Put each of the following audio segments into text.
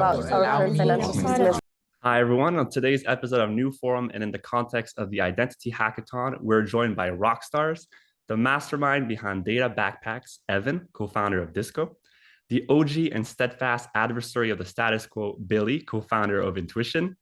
about our financial system. Hi, everyone. On today's episode of New Forum and in the context of the Identity Hackathon, we're joined by rock stars, the mastermind behind data backpacks, Evin, co-founder of Disco, the OG and steadfast adversary of the status quo, Billy, co-founder of Intuition,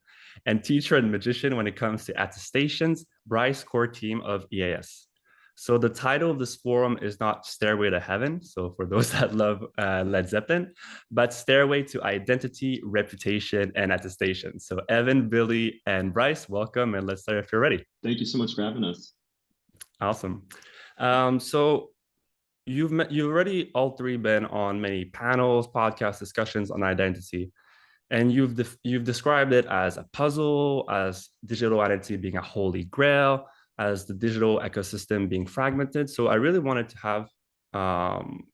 and teacher and magician when it comes to attestations, Bryce, core team of EAS. So the title of this forum is not Stairway to Heaven, so for those that love Led Zeppelin, but Stairway to Identity, Reputation, and Attestation. So Evin, Billy, and Bryce, welcome, and let's start if you're ready. Thank you so much for having us. Awesome. So you've already all three been on many panels, podcast discussions on identity, and you've described it as a puzzle, as digital identity being a holy grail, as the digital ecosystem being fragmented. So I really wanted to have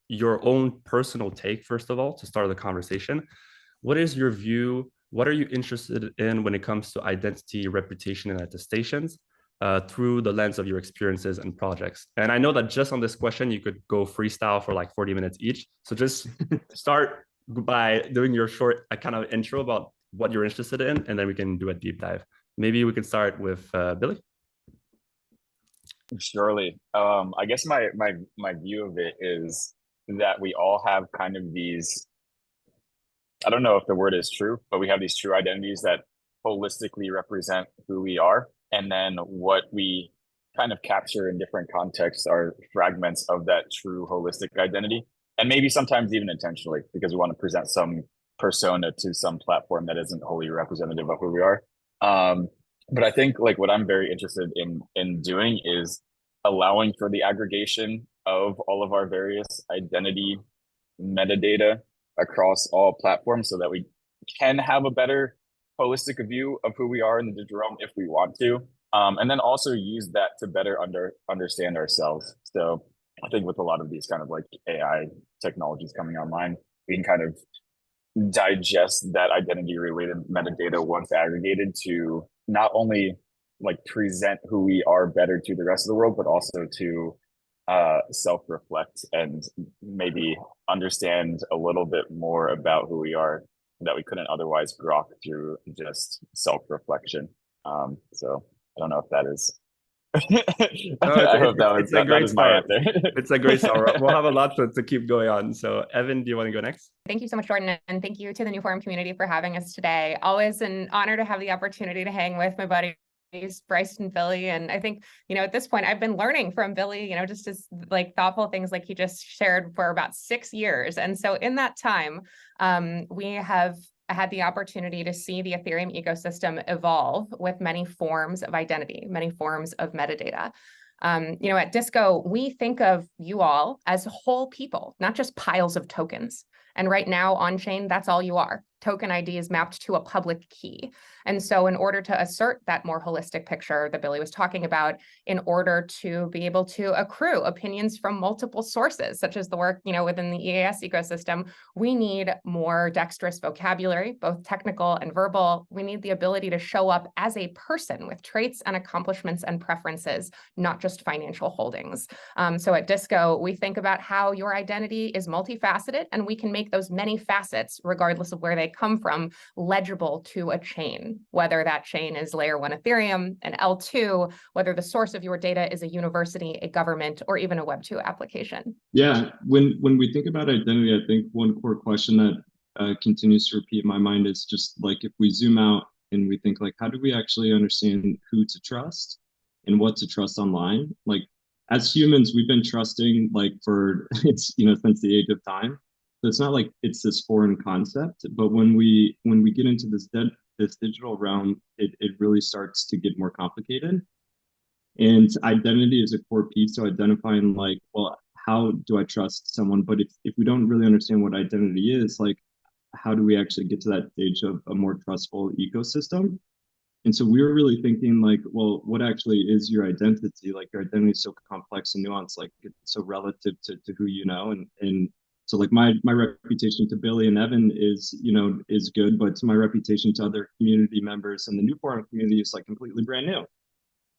your own personal take, first of all, to start the conversation. What is your view? What are you interested in when it comes to identity, reputation, and attestations through the lens of your experiences and projects? And I know that just on this question, you could go freestyle for like 40 minutes each. So just start by doing your short kind of intro about what you're interested in, and then we can do a deep dive. Maybe we could start with Billy. Surely. I guess my view of it is that we all have kind of these, I don't know if the word is true, but we have these true identities that holistically represent who we are. And then what we kind of capture in different contexts are fragments of that true holistic identity. And maybe sometimes even intentionally, because we want to present some persona to some platform that isn't wholly representative of who we are. But I think like what I'm very interested in doing is allowing for the aggregation of all of our various identity metadata across all platforms so that we can have a better holistic view of who we are in the digital realm if we want to. And then also use that to better understand ourselves. So I think with a lot of these kind of like AI technologies coming online, we can kind of digest that identity related metadata once aggregated to not only like present who we are better to the rest of the world, but also to self-reflect and maybe understand a little bit more about who we are that we couldn't otherwise grok through just self-reflection. So I don't know if that is I hope that was my answer. It's a great start. We'll have a lot to keep going on. So Evin, do you want to go next? Thank you so much, Jordan. And thank you to the New Forum community for having us today. Always an honor to have the opportunity to hang with my buddies, Bryce and Billy. And I think, at this point, I've been learning from Billy, just as like thoughtful things like he just shared for about 6 years. And so in that time, we have had the opportunity to see the Ethereum ecosystem evolve with many forms of identity, many forms of metadata. At Disco, we think of you all as whole people, not just piles of tokens. And right now on chain, that's all you are. Token ID is mapped to a public key. And so in order to assert that more holistic picture that Billy was talking about, in order to be able to accrue opinions from multiple sources, such as the work, within the EAS ecosystem, we need more dexterous vocabulary, both technical and verbal. We need the ability to show up as a person with traits and accomplishments and preferences, not just financial holdings. So at Disco, we think about how your identity is multifaceted, and we can make those many facets, regardless of where they come from, legible to a chain, whether that chain is layer 1 Ethereum, an L2, whether the source of your data is a university, a government, or even a Web2 application. Yeah, when we think about identity, I think one core question that continues to repeat in my mind is just like, if we zoom out and we think like, how do we actually understand who to trust and what to trust online? Like, as humans, we've been trusting like for since the age of time. So it's not like it's this foreign concept, but when we get into this digital realm, it really starts to get more complicated. And identity is a core piece. So identifying like, well, how do I trust someone? But if we don't really understand what identity is, like, how do we actually get to that stage of a more trustful ecosystem? And so we were really thinking like, well, what actually is your identity? Like, your identity is so complex and nuanced, like it's so relative to who you know. And so like my reputation to Billy and Evin is good, but to my reputation to other community members and the New Forum community is like completely brand new,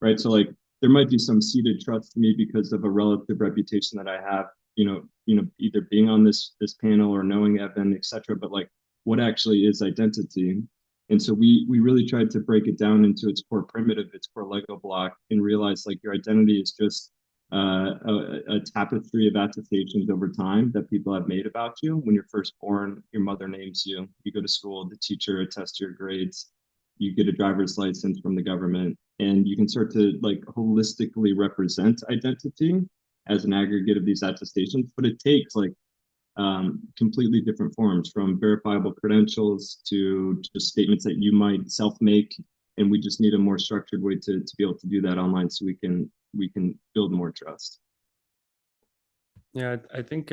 right? So like there might be some seeded trust to me because of a relative reputation that I have, either being on this panel or knowing Evin, etc. But like what actually is identity. And so we really tried to break it down into its core primitive, its core Lego block, and realize like your identity is just a tapestry of attestations over time that people have made about you. When you're first born, your mother names you, you go to school, the teacher attests your grades, you get a driver's license from the government, and you can start to like holistically represent identity as an aggregate of these attestations. But it takes like completely different forms, from verifiable credentials to just statements that you might self-make. And we just need a more structured way to be able to do that online, so we can build more trust. Yeah, I think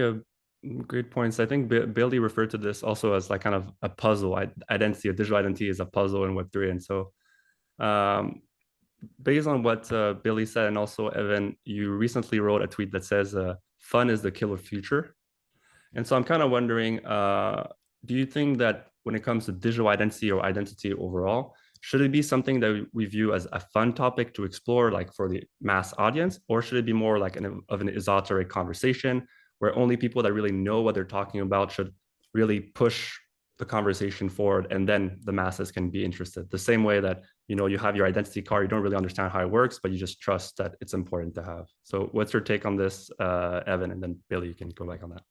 great points. I think Billy referred to this also as like kind of a puzzle. Identity, a digital identity is a puzzle in Web3. And so based on what Billy said, and also Evin, you recently wrote a tweet that says fun is the killer future. And so I'm kind of wondering, do you think that when it comes to digital identity or identity overall, should it be something that we view as a fun topic to explore, like for the mass audience, or should it be more like an esoteric conversation where only people that really know what they're talking about should really push the conversation forward, and then the masses can be interested? The same way that, you know, you have your identity card, you don't really understand how it works, but you just trust that it's important to have. So what's your take on this, Evin? And then Billy, you can go back on that.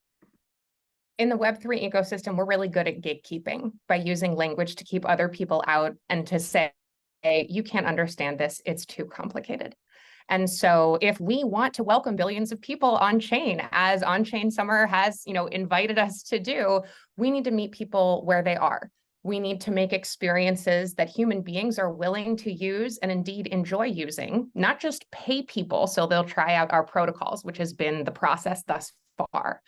In the Web3 ecosystem, we're really good at gatekeeping by using language to keep other people out and to say, hey, you can't understand this, it's too complicated. And so if we want to welcome billions of people on chain, as on-chain Summer has, you know, invited us to do, we need to meet people where they are. We need to make experiences that human beings are willing to use and indeed enjoy using, not just pay people so they'll try out our protocols, which has been the process thus far.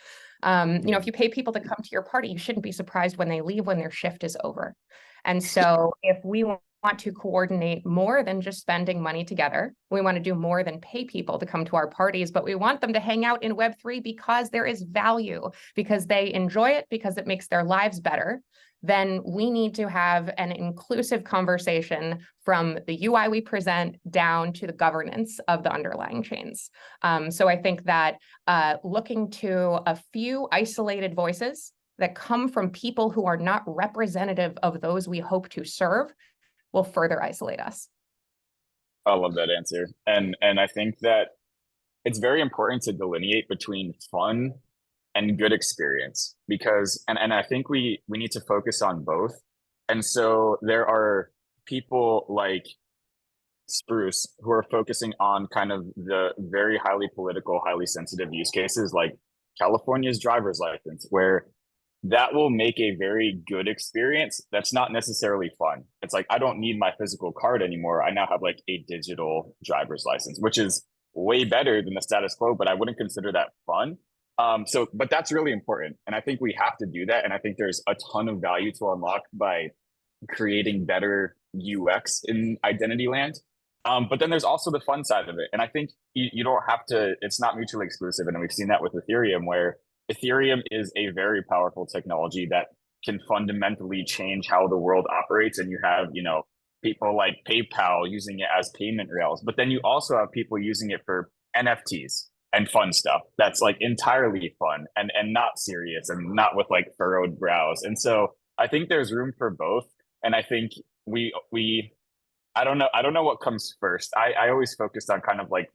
You know, if you pay people to come to your party, you shouldn't be surprised when they leave when their shift is over. And so if we want to coordinate more than just spending money together, we want to do more than pay people to come to our parties, but we want them to hang out in Web3 because there is value, because they enjoy it, because it makes their lives better, then we need to have an inclusive conversation from the UI we present down to the governance of the underlying chains. So I think that looking to a few isolated voices that come from people who are not representative of those we hope to serve will further isolate us. I love that answer. And I think that it's very important to delineate between fun and good experience, because and I think we need to focus on both. And so there are people like Spruce who are focusing on kind of the very highly political, highly sensitive use cases like California's driver's license, where that will make a very good experience that's not necessarily fun. It's like, I don't need my physical card anymore. I now have like a digital driver's license, which is way better than the status quo, but I wouldn't consider that fun. But that's really important. And I think we have to do that. And I think there's a ton of value to unlock by creating better UX in identity land. But then there's also the fun side of it. And I think you don't have to, it's not mutually exclusive. And we've seen that with Ethereum, where Ethereum is a very powerful technology that can fundamentally change how the world operates. And you have, you know, people like PayPal using it as payment rails, but then you also have people using it for NFTs and fun stuff that's like entirely fun and not serious and not with like furrowed brows. And so I think there's room for both. And I think I don't know what comes first. I always focused on kind of like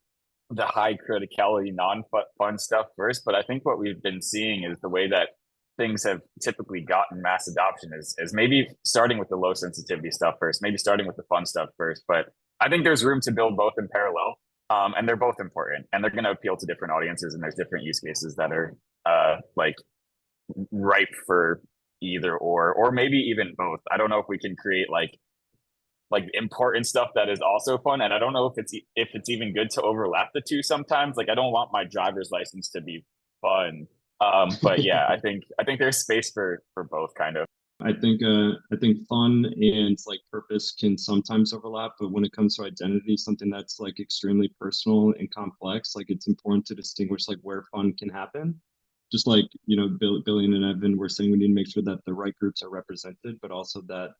the high criticality, non-fun stuff first, but I think what we've been seeing is the way that things have typically gotten mass adoption is maybe starting with the low sensitivity stuff first, maybe starting with the fun stuff first. But I think there's room to build both in parallel. And they're both important, and they're going to appeal to different audiences, and there's different use cases that are like ripe for either or maybe even both. I don't know if we can create like important stuff that is also fun, and I don't know if it's even good to overlap the two sometimes. Like, I don't want my driver's license to be fun, but yeah, I think there's space for both, kind of. I think fun and like purpose can sometimes overlap, but when it comes to identity, something that's like extremely personal and complex, like it's important to distinguish like where fun can happen. Just like, you know, Billy and Evin were saying, we need to make sure that the right groups are represented, but also that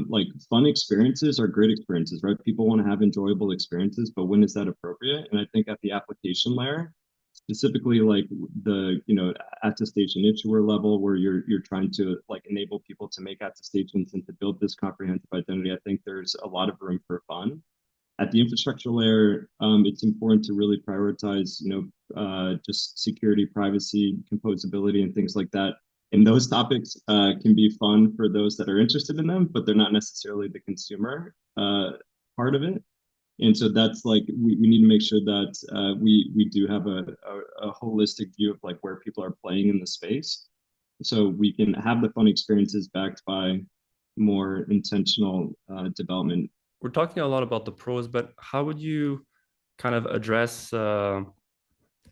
like fun experiences are great experiences, right? People want to have enjoyable experiences, but when is that appropriate? And I think at the application layer, specifically like the attestation issuer level, where you're trying to like enable people to make attestations and to build this comprehensive identity. I think there's a lot of room for fun. At the infrastructure layer, it's important to really prioritize just security, privacy, composability, and things like that. And those topics can be fun for those that are interested in them, but they're not necessarily the consumer part of it. And so that's like, we need to make sure that we do have a holistic view of like where people are playing in the space, so we can have the fun experiences backed by more intentional development. We're talking a lot about the pros, but how would you kind of address, how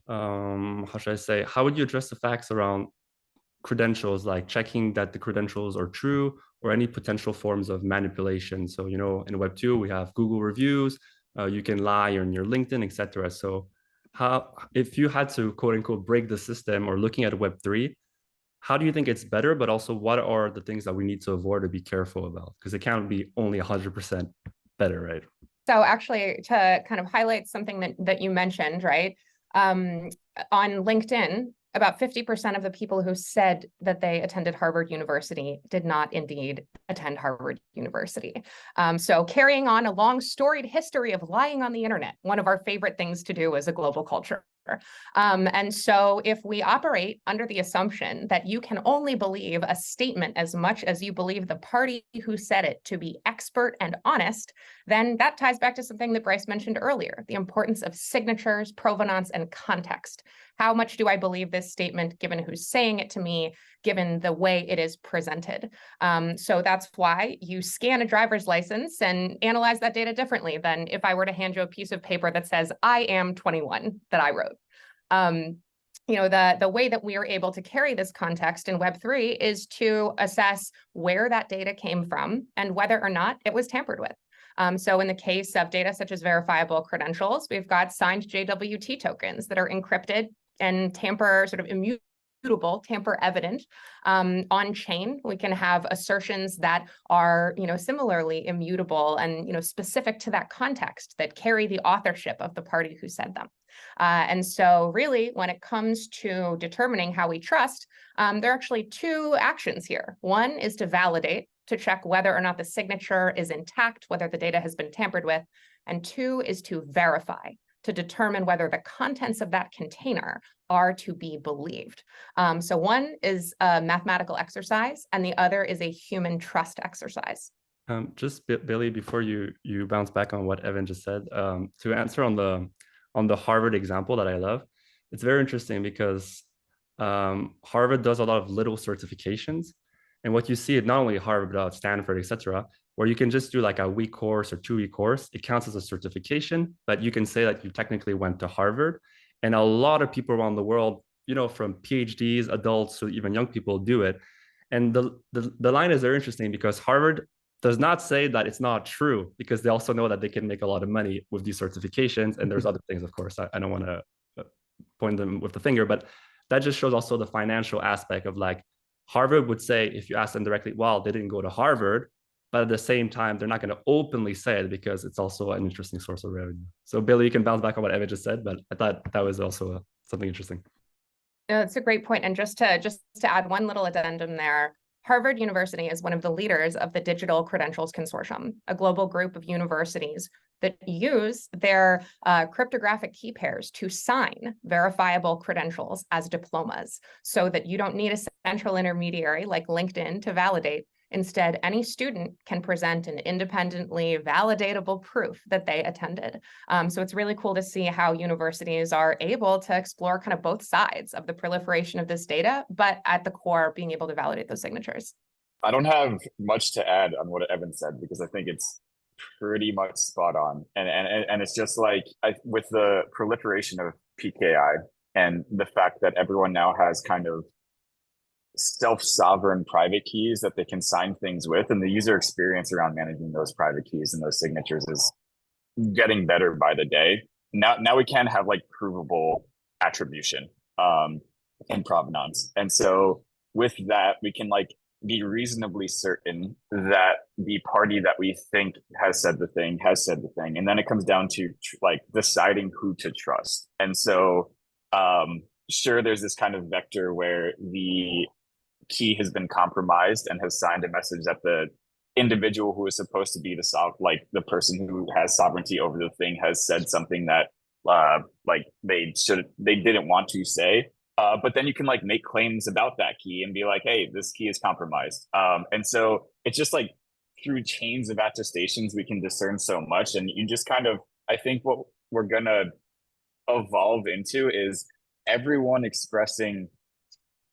should I say, how would you address the facts around credentials, like checking that the credentials are true, or any potential forms of manipulation? So, in Web2, we have Google reviews, you can lie on your LinkedIn, etc. So if you had to quote unquote break the system, or looking at Web3, how do you think it's better, but also what are the things that we need to avoid or be careful about? Because it can't be only 100% better, right? So actually, to kind of highlight something that you mentioned, right? On LinkedIn, about 50% of the people who said that they attended Harvard University did not indeed attend Harvard University. So carrying on a long storied history of lying on the internet, one of our favorite things to do as a global culture. And so if we operate under the assumption that you can only believe a statement as much as you believe the party who said it to be expert and honest, then that ties back to something that Bryce mentioned earlier, the importance of signatures, provenance, and context. How much do I believe this statement given who's saying it to me, given the way it is presented? So that's why you scan a driver's license and analyze that data differently than if I were to hand you a piece of paper that says, I am 21, that I wrote. The way that we are able to carry this context in Web3 is to assess where that data came from and whether or not it was tampered with. So in the case of data such as verifiable credentials, we've got signed JWT tokens that are encrypted and immutable, tamper evident. On chain, we can have assertions that are, similarly immutable and, specific to that context, that carry the authorship of the party who said them. And so really, when it comes to determining how we trust, there are actually two actions here. One is to validate, to check whether or not the signature is intact, whether the data has been tampered with. And two is to verify, to determine whether the contents of that container are to be believed. So one is a mathematical exercise, and the other is a human trust exercise. Just Billy, before you bounce back on what Evin just said, to answer on the Harvard example that I love, it's very interesting because Harvard does a lot of little certifications. And what you see at not only Harvard, but Stanford, etc., where you can just do like a week course or 2-week course, it counts as a certification, but you can say that you technically went to Harvard. And a lot of people around the world, from PhDs, adults, to even young people do it. And the line is very interesting because Harvard does not say that it's not true, because they also know that they can make a lot of money with these certifications. And there's other things, of course, I don't want to point them with the finger, but that just shows also the financial aspect of like, Harvard would say, if you ask them directly, well, they didn't go to Harvard, but at the same time, they're not going to openly say it because it's also an interesting source of revenue. So Billy, you can bounce back on what Evin just said, but I thought that was also something interesting. That's a great point. And just to add one little addendum there, Harvard University is one of the leaders of the Digital Credentials Consortium, a global group of universities that use their cryptographic key pairs to sign verifiable credentials as diplomas, so that you don't need a central intermediary like LinkedIn to validate. Instead, any student can present an independently validatable proof that they attended. So it's really cool to see how universities are able to explore kind of both sides of the proliferation of this data, but at the core, being able to validate those signatures. I don't have much to add on what Evin said, because I think it's pretty much spot on. And it's just like, with the proliferation of PKI and the fact that everyone now has kind of self-sovereign private keys that they can sign things with, and the user experience around managing those private keys and those signatures is getting better by the day. Now we can have like provable attribution and provenance. And so with that, we can like be reasonably certain that the party that we think has said the thing. And then it comes down to like deciding who to trust. And so Sure, there's this kind of vector where the key has been compromised and has signed a message that the individual who is supposed to be the person who has sovereignty over the thing has said something that like they didn't want to say. But then you can like make claims about that key and be like, hey, this key is compromised. And so it's just like through chains of attestations, we can discern so much. And you just kind of, I think what we're gonna evolve into is everyone expressing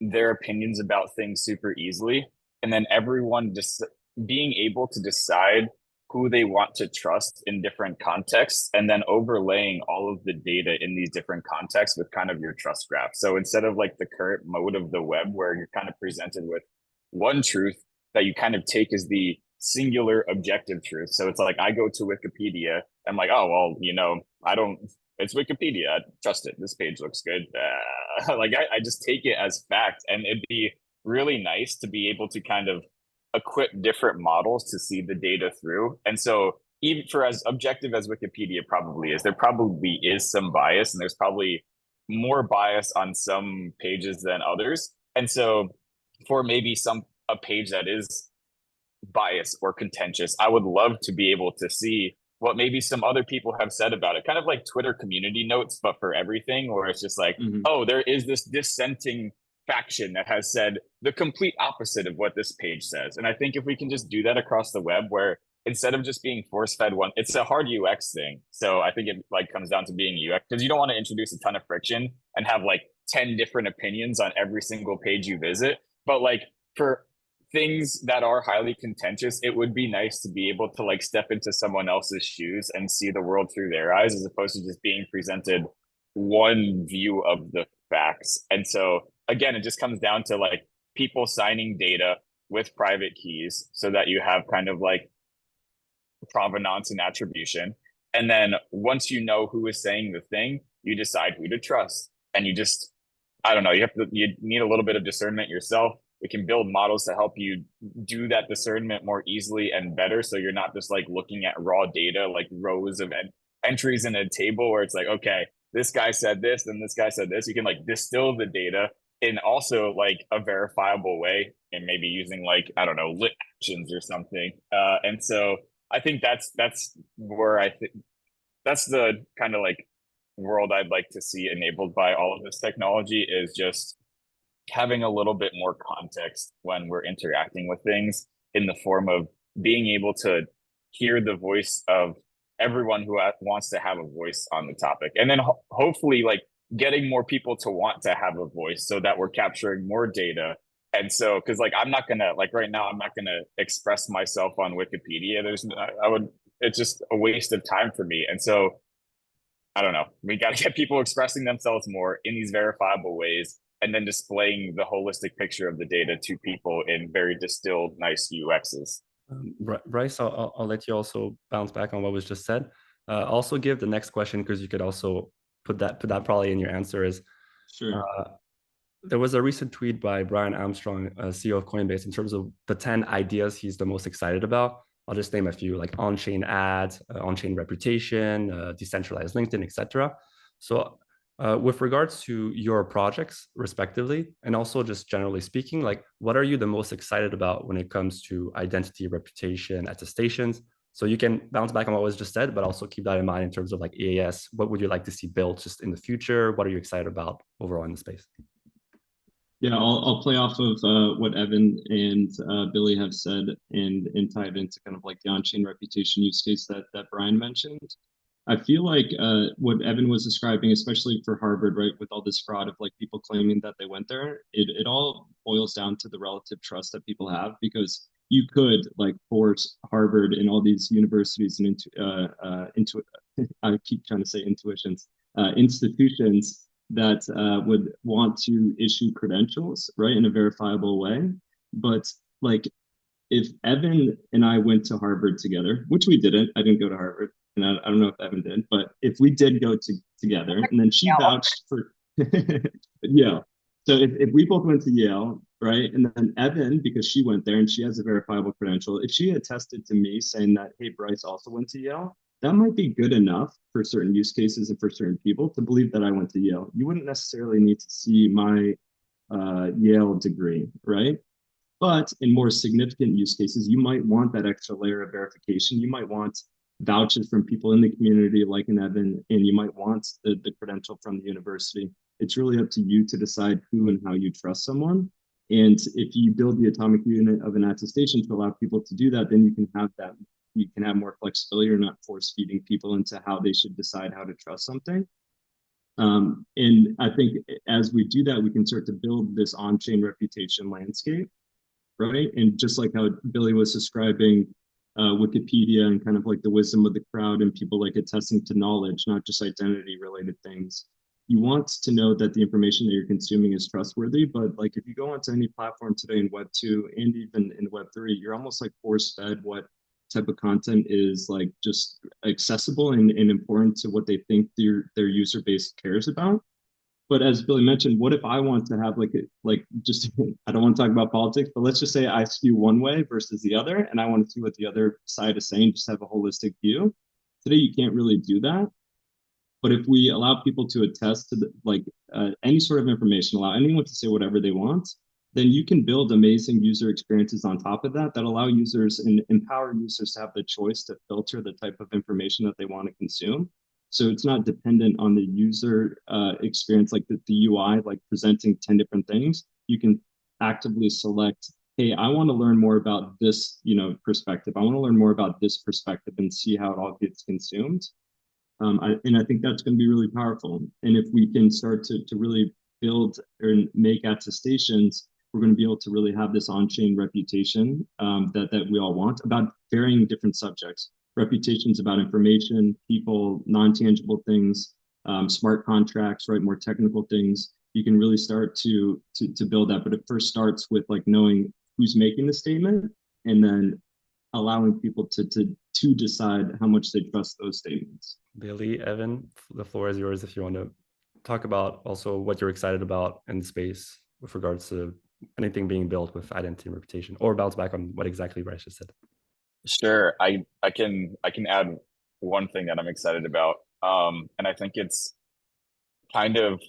their opinions about things super easily, and then everyone just being able to decide who they want to trust in different contexts, and then overlaying all of the data in these different contexts with kind of your trust graph. So instead of like the current mode of the web where you're kind of presented with one truth that you kind of take as the singular objective truth. So it's like I go to Wikipedia, I'm like, oh well, it's Wikipedia, I trust it, this page looks good. Like I just take it as fact, and it'd be really nice to be able to kind of equip different models to see the data through. And so even for as objective as Wikipedia probably is, there probably is some bias, and there's probably more bias on some pages than others. And so for maybe a page that is biased or contentious, I would love to be able to see what maybe some other people have said about it, kind of like Twitter community notes, but for everything, where it's just like, oh, there is this dissenting faction that has said the complete opposite of what this page says. And I think if we can just do that across the web, where instead of just being force-fed one, it's a hard UX thing. So I think it like comes down to being UX, because you don't want to introduce a ton of friction and have like 10 different opinions on every single page you visit. But like for things that are highly contentious, it would be nice to be able to like step into someone else's shoes and see the world through their eyes, as opposed to just being presented one view of the facts. And so again, it just comes down to like people signing data with private keys so that you have kind of like provenance and attribution. And then once you know who is saying the thing, you decide who to trust. And you just, I don't know, you need a little bit of discernment yourself. We can build models to help you do that discernment more easily and better. So you're not just like looking at raw data, like rows of entries in a table where it's like, okay, this guy said this, then this guy said this. You can like distill the data in also like a verifiable way, and maybe using like, I don't know, lit actions or something. And so I think that's where I think that's the kind of like world I'd like to see enabled by all of this technology, is just having a little bit more context when we're interacting with things, in the form of being able to hear the voice of everyone who wants to have a voice on the topic. And then hopefully like getting more people to want to have a voice, so that we're capturing more data. And so, cause like, I'm not gonna, like right now, I'm not gonna express myself on Wikipedia. It's just a waste of time for me. And so I don't know, we got to get people expressing themselves more in these verifiable ways, and then displaying the holistic picture of the data to people in very distilled, nice UXs. Bryce, I'll let you also bounce back on what was just said. Also give the next question, because you could also put that probably in your answer, is sure. There was a recent tweet by Brian Armstrong, CEO of Coinbase, in terms of the 10 ideas he's the most excited about. I'll just name a few, like on-chain ads, on-chain reputation, decentralized LinkedIn, etc. So with regards to your projects respectively, and also just generally speaking, like what are you the most excited about when it comes to identity, reputation, attestations? So you can bounce back on what was just said, but also keep that in mind in terms of like EAS. What would you like to see built just in the future? What are you excited about overall in the space? Yeah, I'll play off of what Evin and Billy have said, and tie it into kind of like the on-chain reputation use case that Brian mentioned. I feel like what Evin was describing, especially for Harvard, right, with all this fraud of like people claiming that they went there, it all boils down to the relative trust that people have, because you could like force Harvard and all these universities and I keep trying to say institutions that would want to issue credentials, right, in a verifiable way. But like, if Evin and I went to Harvard together, which we didn't, I didn't go to Harvard, and I don't know if Evin did, but if we did go together, and then she vouched for Yale. So if we both went to Yale, right, and then Evin, because she went there and she has a verifiable credential, if she attested to me saying that, hey, Bryce also went to Yale, that might be good enough for certain use cases and for certain people to believe that I went to Yale. You wouldn't necessarily need to see my Yale degree, right? But in more significant use cases, you might want that extra layer of verification. You might want vouchers from people in the community like an Evin, and you might want the credential from the university. It's really up to you to decide who and how you trust someone. And if you build the atomic unit of an attestation to allow people to do that, then you can have that. You can have more flexibility. You're not force feeding people into how they should decide how to trust something. And I think as we do that, we can start to build this on-chain reputation landscape, right? And just like how Billy was describing Wikipedia and kind of like the wisdom of the crowd and people like attesting to knowledge, not just identity related things. You want to know that the information that you're consuming is trustworthy, but like if you go onto any platform today in Web2 and even in Web3, you're almost like force fed what type of content is like just accessible and important to what they think their user base cares about. But as Billy mentioned, what if I want to have just, I don't want to talk about politics, but let's just say I skew one way versus the other, and I want to see what the other side is saying, just have a holistic view. Today, you can't really do that. But if we allow people to attest to any sort of information, allow anyone to say whatever they want, then you can build amazing user experiences on top of that allow users and empower users to have the choice to filter the type of information that they want to consume. So it's not dependent on the user experience, like the UI, like presenting 10 different things. You can actively select, hey, I want to learn more about this, perspective. I want to learn more about this perspective and see how it all gets consumed. And I think that's going to be really powerful. And if we can start to really build or make attestations, we're going to be able to really have this on-chain reputation that we all want about varying different subjects. Reputations about information, people, non-tangible things, smart contracts, right? More technical things. You can really start to build that, but it first starts with like knowing who's making the statement and then allowing people to decide how much they trust those statements. Billy, Evin, the floor is yours if you want to talk about also what you're excited about in the space with regards to anything being built with identity and reputation, or bounce back on what exactly Bryce just said. Sure, I can add one thing that I'm excited about, and I think it's kind of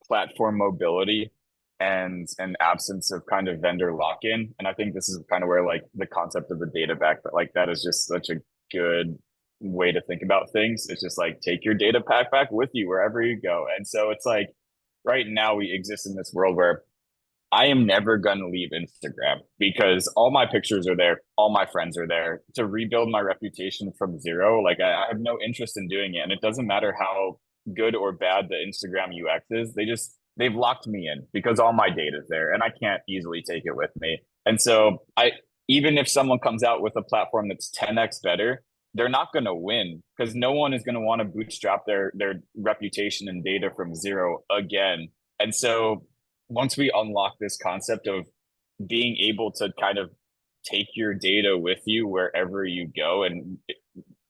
platform mobility and an absence of kind of vendor lock-in. And I think this is kind of where like the concept of the data back, but like that is just such a good way to think about things. It's just like take your data pack back with you wherever you go. And so it's like right now we exist in this world where I am never going to leave Instagram because all my pictures are there. All my friends are there. To rebuild my reputation from zero, like I have no interest in doing it. And it doesn't matter how good or bad the Instagram UX is. They've locked me in because all my data is there and I can't easily take it with me. And so even if someone comes out with a platform that's 10x better, they're not going to win because no one is going to want to bootstrap their reputation and data from zero again. And so once we unlock this concept of being able to kind of take your data with you wherever you go, and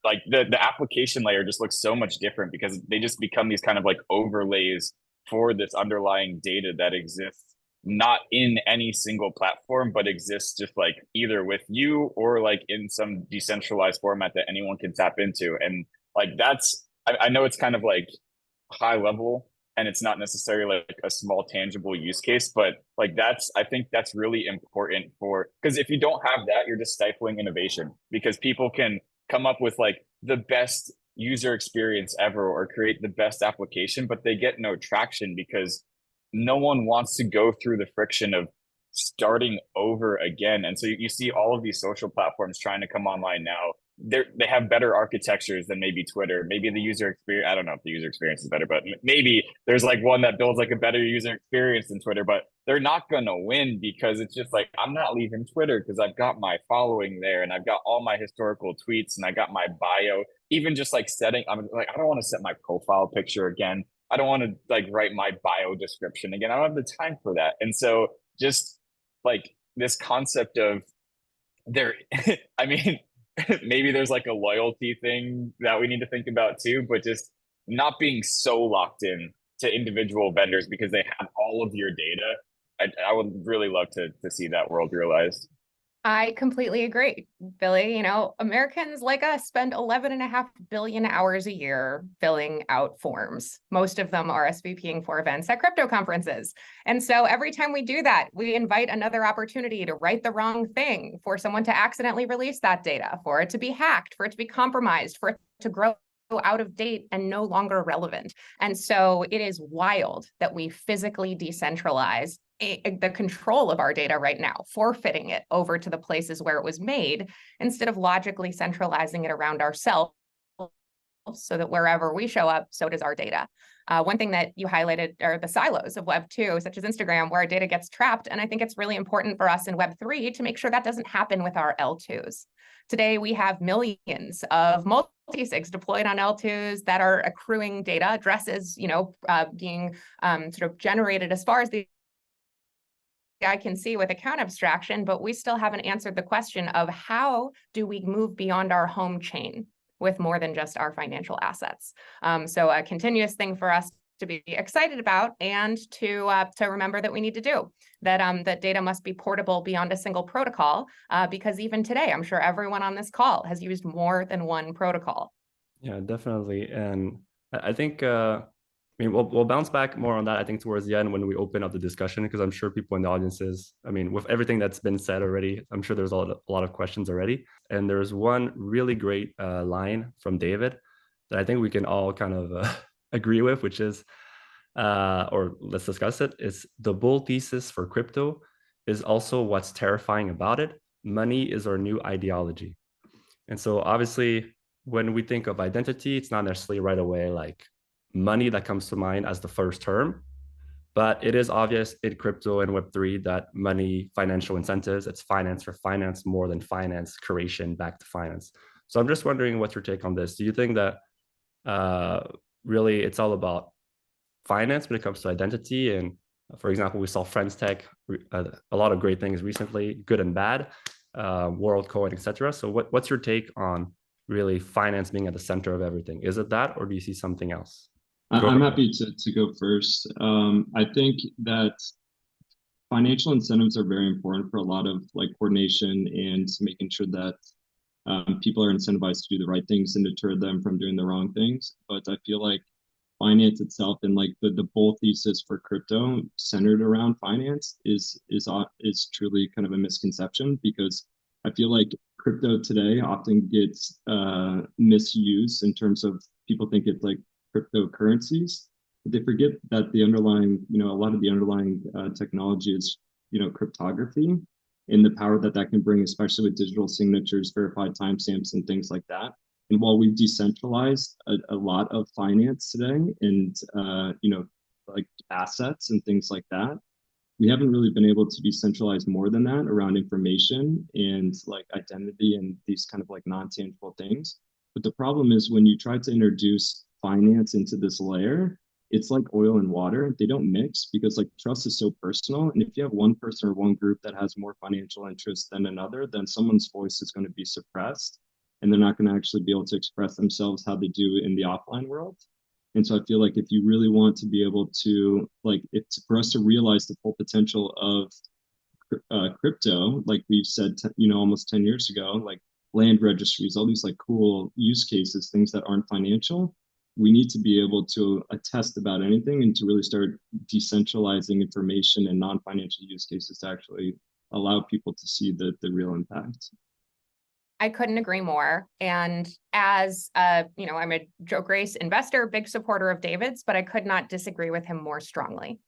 like the application layer just looks so much different because they just become these kind of like overlays for this underlying data that exists not in any single platform, but exists just like either with you or like in some decentralized format that anyone can tap into. And like I know it's kind of like high level and it's not necessarily like a small tangible use case, but like I think that's really important because if you don't have that, you're just stifling innovation because people can come up with like the best user experience ever or create the best application, but they get no traction because no one wants to go through the friction of starting over again. And so you see all of these social platforms trying to come online now. They have better architectures than maybe Twitter. Maybe the user experience, I don't know if the user experience is better, but maybe there's like one that builds like a better user experience than Twitter, but they're not going to win because it's just like, I'm not leaving Twitter because I've got my following there and I've got all my historical tweets and I got my bio, even just like I'm like, I don't want to set my profile picture again. I don't want to like write my bio description again. I don't have the time for that. And so just like this concept of I mean, maybe there's like a loyalty thing that we need to think about too, but just not being so locked in to individual vendors because they have all of your data. I would really love to see that world realized. I completely agree, Billy. You know, Americans like us spend 11.5 billion hours a year filling out forms. Most of them RSVPing for events at crypto conferences. And so every time we do that, we invite another opportunity to write the wrong thing, for someone to accidentally release that data, for it to be hacked, for it to be compromised, for it to grow out of date and no longer relevant. And so it is wild that we physically decentralize the control of our data right now, forfeiting it over to the places where it was made, instead of logically centralizing it around ourselves, so that wherever we show up, so does our data. One thing that you highlighted are the silos of Web2, such as Instagram, where our data gets trapped. And I think it's really important for us in Web3 to make sure that doesn't happen with our L2s. Today, we have millions of multi-sigs deployed on L2s that are accruing data, addresses, being sort of generated as far as the I can see with account abstraction, but we still haven't answered the question of how do we move beyond our home chain with more than just our financial assets. So a continuous thing for us to be excited about, and to remember that we need to do that. That data must be portable beyond a single protocol, because even today, I'm sure everyone on this call has used more than one protocol. Yeah, definitely. And I think we'll bounce back more on that, I think, towards the end when we open up the discussion, because I'm sure people in the audiences, with everything that's been said already, I'm sure there's a lot of questions already. And there's one really great line from David that I think we can all kind of agree with, which is, or let's discuss it, is the bull thesis for crypto is also what's terrifying about it. Money is our new ideology. And so obviously, when we think of identity, it's not necessarily right away like money that comes to mind as the first term, but it is obvious in crypto and Web3 that money, financial incentives, it's finance for finance more than finance creation back to finance. So I'm just wondering what's your take on this. Do you think that really it's all about finance when it comes to identity? And for example, we saw Friends Tech, a lot of great things recently, good and bad, WorldCoin, etc. So what's your take on really finance being at the center of everything? Is it that, or do you see something else? I'm happy to go first. I think that financial incentives are very important for a lot of coordination and making sure that people are incentivized to do the right things and deter them from doing the wrong things. But I feel like finance itself and the bull thesis for crypto centered around finance is truly kind of a misconception, because I feel like crypto today often gets misused in terms of people think it's like cryptocurrencies, but they forget that the underlying, a lot of the underlying technology is, cryptography, and the power that can bring, especially with digital signatures, verified timestamps, and things like that. And while we've decentralized a lot of finance today, and like assets and things like that, we haven't really been able to decentralize more than that around information and identity and these kind of non-tangible things. But the problem is when you try to introduce finance into this layer, it's like oil and water. They don't mix, because trust is so personal. And if you have one person or one group that has more financial interest than another, then someone's voice is going to be suppressed, and they're not going to actually be able to express themselves how they do in the offline world. And so I feel like if you really want to be able to, it's for us to realize the full potential of crypto, like we've said, almost 10 years ago, land registries, all these cool use cases, things that aren't financial, we need to be able to attest about anything and to really start decentralizing information and non-financial use cases to actually allow people to see the real impact. I couldn't agree more. And as I'm a Joe Grace investor, big supporter of David's, but I could not disagree with him more strongly.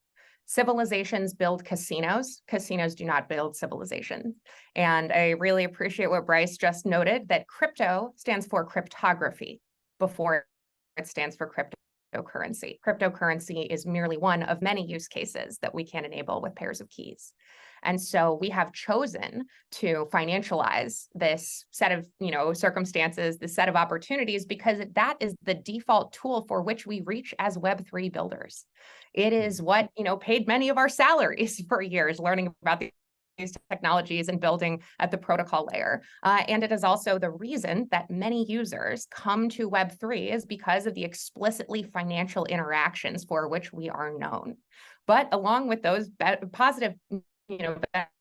Civilizations build casinos. Casinos do not build civilizations. And I really appreciate what Bryce just noted, that crypto stands for cryptography before it stands for cryptocurrency. Cryptocurrency is merely one of many use cases that we can enable with pairs of keys. And so we have chosen to financialize this set of, circumstances, this set of opportunities, because that is the default tool for which we reach as Web3 builders. It is what, paid many of our salaries for years, learning about these technologies and building at the protocol layer. And it is also the reason that many users come to Web3 is because of the explicitly financial interactions for which we are known. But along with those positive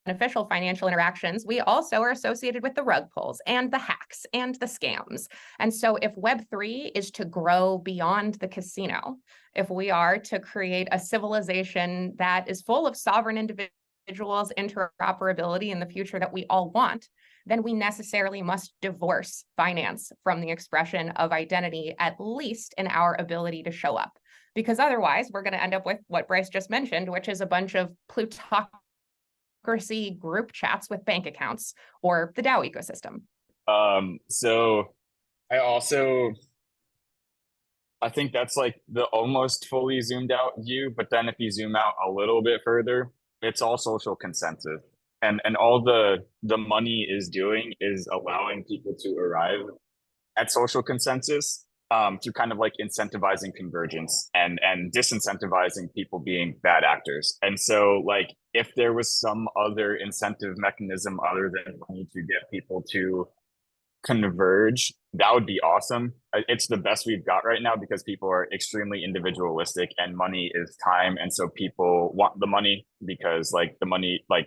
beneficial financial interactions, we also are associated with the rug pulls and the hacks and the scams. And so if Web3 is to grow beyond the casino, if we are to create a civilization that is full of sovereign individuals, interoperability in the future that we all want, then we necessarily must divorce finance from the expression of identity, at least in our ability to show up. Because otherwise, we're going to end up with what Bryce just mentioned, which is a bunch of plutocracy group chats with bank accounts, or the DAO ecosystem. So I think that's like the almost fully zoomed out view, but then if you zoom out a little bit further, it's all social consensus. And all the money is doing is allowing people to arrive at social consensus through kind of like incentivizing convergence and disincentivizing people being bad actors. And so like if there was some other incentive mechanism other than money to get people to converge, that would be awesome. It's the best we've got right now because people are extremely individualistic and money is time. And so people want the money because like the money, like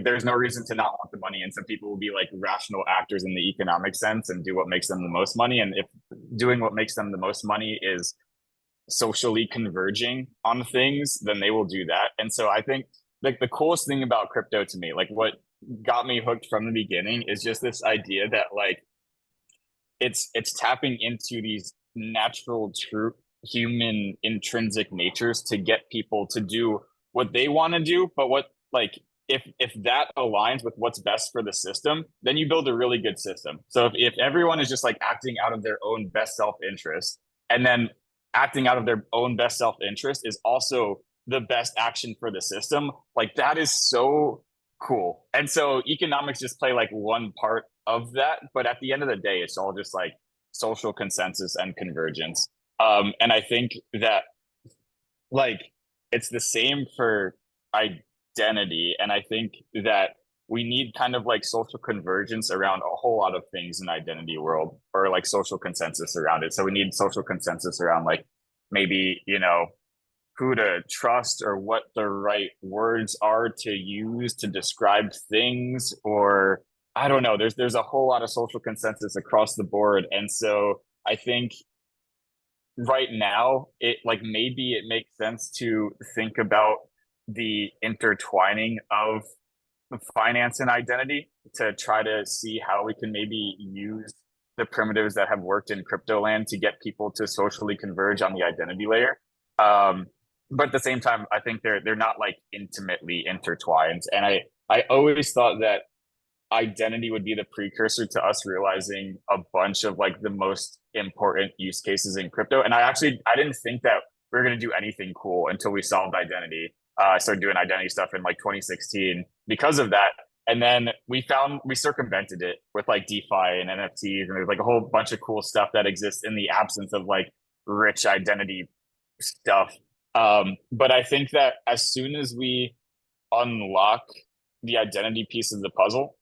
there's no reason to not want the money, and so people will be like rational actors in the economic sense and do what makes them the most money. And if doing what makes them the most money is socially converging on things, then they will do that. And so I think like the coolest thing about crypto to me, like what got me hooked from the beginning, is just this idea that like it's tapping into these natural true human intrinsic natures to get people to do what they want to do, but what like if that aligns with what's best for the system, then you build a really good system. So if everyone is just like acting out of their own best self-interest, and then acting out of their own best self-interest is also the best action for the system, like that is so cool. And so economics just play like one part of that, but at the end of the day, it's all just like social consensus and convergence. And I think that like it's the same for identity. And I think that we need kind of like social convergence around a whole lot of things in identity world, or like social consensus around it. So we need social consensus around like maybe, you know, who to trust or what the right words are to use to describe things, or I don't know, there's a whole lot of social consensus across the board. And so I think right now it like maybe it makes sense to think about the intertwining of finance and identity to try to see how we can maybe use the primitives that have worked in crypto land to get people to socially converge on the identity layer. But at the same time, I think they're not like intimately intertwined. And I always thought that identity would be the precursor to us realizing a bunch of like the most important use cases in crypto. And I didn't think that we were going to do anything cool until we solved identity. I started doing identity stuff in like 2016 because of that. And then we circumvented it with like DeFi and NFTs, and there's like a whole bunch of cool stuff that exists in the absence of like rich identity stuff. But I think that as soon as we unlock the identity piece of the puzzle,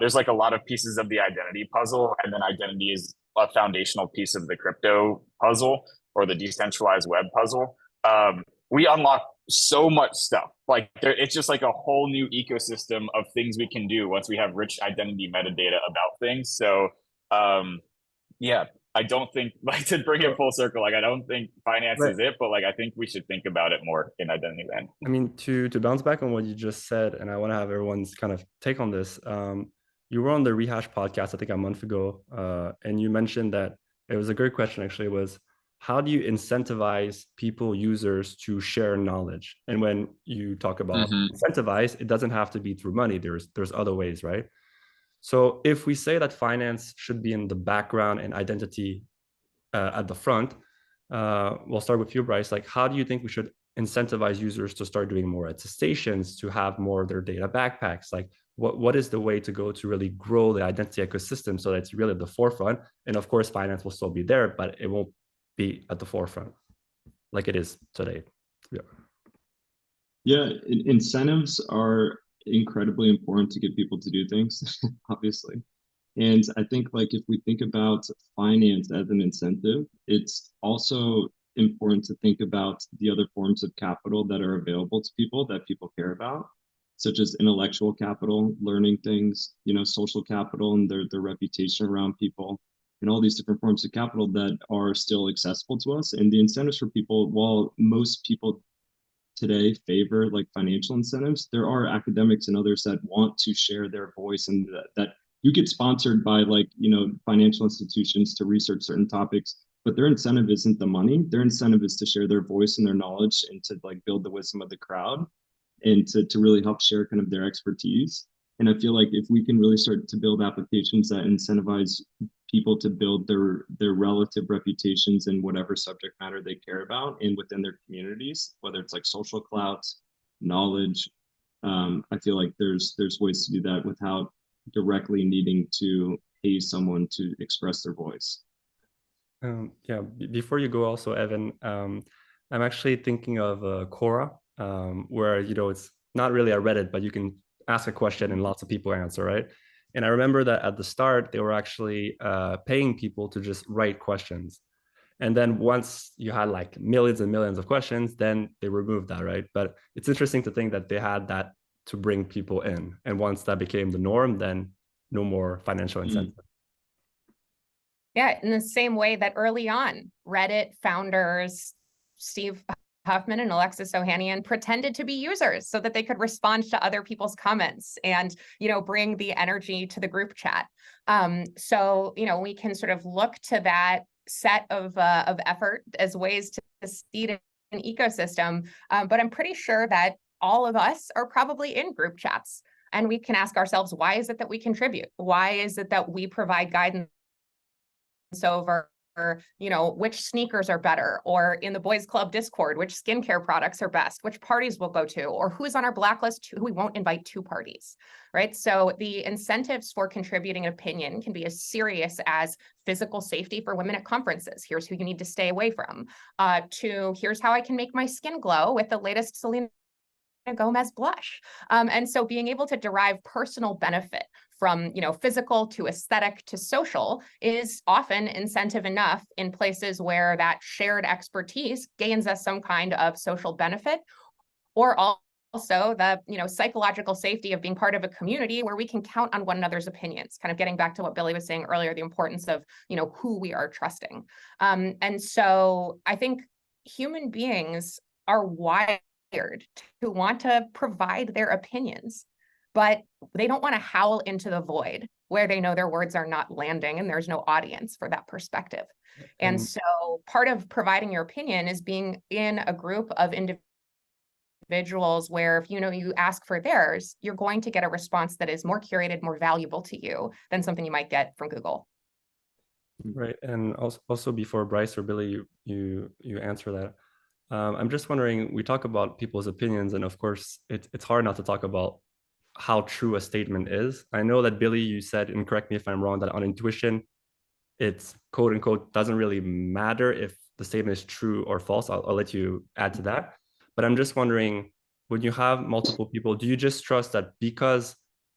there's like a lot of pieces of the identity puzzle, and then identity is a foundational piece of the crypto puzzle or the decentralized web puzzle. We unlock so much stuff. Like it's just like a whole new ecosystem of things we can do once we have rich identity metadata about things. So yeah, I don't think, like, to bring it full circle, like I don't think finance is it, but like I think we should think about it more in identity land. I mean, to bounce back on what you just said, and I want to have everyone's kind of take on this. You were on the Rehash podcast, I think a month ago, and you mentioned that it was a great question actually, was how do you incentivize people, users, to share knowledge? And when you talk about incentivize, it doesn't have to be through money. There's other ways, right? So if we say that finance should be in the background and identity at the front, we'll start with you, Bryce. Like, how do you think we should incentivize users to start doing more attestations, to have more of their data backpacks? Like, what is the way to go to really grow the identity ecosystem so that it's really at the forefront? And of course, finance will still be there, but it won't be at the forefront like it is today. Yeah, incentives are incredibly important to get people to do things, obviously. And I think, like, if we think about finance as an incentive, it's also important to think about the other forms of capital that are available to people that people care about, such as intellectual capital, learning things, social capital and their reputation around people, and all these different forms of capital that are still accessible to us. And the incentives for people, while most people today favor like financial incentives, there are academics and others that want to share their voice, and that you get sponsored by financial institutions to research certain topics, but their incentive isn't the money. Their incentive is to share their voice and their knowledge and to like build the wisdom of the crowd and to really help share kind of their expertise. And I feel like if we can really start to build applications that incentivize people to build their relative reputations in whatever subject matter they care about and within their communities, whether it's like social clout, knowledge, I feel like there's ways to do that without directly needing to pay someone to express their voice. Yeah, before you go also, Evin, I'm actually thinking of Quora, where, it's not really a Reddit, but you can ask a question and lots of people answer, right? And I remember that at the start, they were actually paying people to just write questions. And then once you had like millions and millions of questions, then they removed that, right? But it's interesting to think that they had that to bring people in. And once that became the norm, then no more financial incentive. Yeah, in the same way that early on, Reddit founders, Steve Huffman and Alexis Ohanian, pretended to be users so that they could respond to other people's comments and, bring the energy to the group chat. So, we can sort of look to that set of effort as ways to seed an ecosystem. But I'm pretty sure that all of us are probably in group chats, and we can ask ourselves, why is it that we contribute? Why is it that we provide guidance over, which sneakers are better, or in the boys club Discord, which skincare products are best, which parties we'll go to, or who's on our blacklist, who we won't invite to parties, right? So the incentives for contributing an opinion can be as serious as physical safety for women at conferences. Here's who you need to stay away from, to here's how I can make my skin glow with the latest Selena Gomez blush. And so being able to derive personal benefit from, physical to aesthetic to social is often incentive enough in places where that shared expertise gains us some kind of social benefit, or also the, psychological safety of being part of a community where we can count on one another's opinions, kind of getting back to what Billy was saying earlier, the importance of, who we are trusting. And so I think human beings are wired to want to provide their opinions, but they don't want to howl into the void where they know their words are not landing and there's no audience for that perspective. And so part of providing your opinion is being in a group of individuals where if you ask for theirs, you're going to get a response that is more curated, more valuable to you than something you might get from Google. Right. And also before Bryce or Billy, you answer that. I'm just wondering, we talk about people's opinions, and of course, it's hard not to talk about how true a statement is. I know that Billy, you said, and correct me if I'm wrong, that on intuition, it's quote unquote doesn't really matter if the statement is true or false. I'll let you add to that. But I'm just wondering, when you have multiple people, do you just trust that because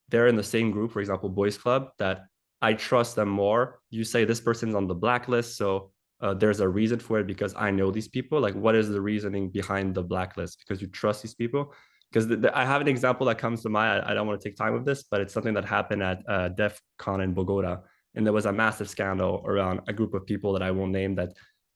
they're in the same group, for example, boys club, that I trust them more? You say this person's on the blacklist, so there's a reason for it because I know these people. Like, what is the reasoning behind the blacklist? Because you trust these people? Because I have an example that comes to mind. I don't want to take time with this, but it's something that happened at DEF CON in Bogota. And there was a massive scandal around a group of people that I won't name that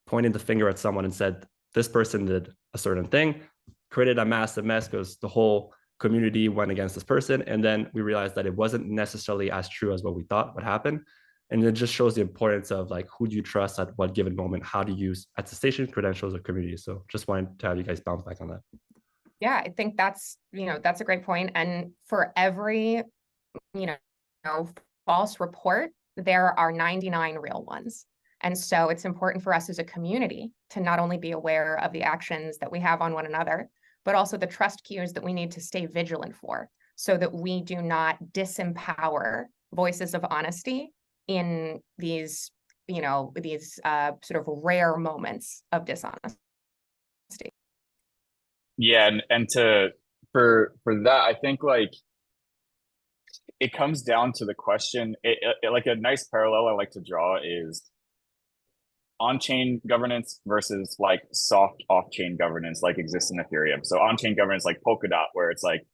pointed the finger at someone and said, this person did a certain thing, created a massive mess because the whole community went against this person. And then we realized that it wasn't necessarily as true as what we thought would happen. And it just shows the importance of like, who do you trust at what given moment? How to use attestation, credentials, or community. So just wanted to have you guys bounce back on that. Yeah, I think that's a great point. And for every, false report, there are 99 real ones. And so it's important for us as a community to not only be aware of the actions that we have on one another, but also the trust cues that we need to stay vigilant for, so that we do not disempower voices of honesty in these, sort of rare moments of dishonesty. Yeah, and for that, I think like it comes down to the question. Like a nice parallel I like to draw is on-chain governance versus like soft off-chain governance like exists in Ethereum. So on-chain governance like Polkadot, where it's like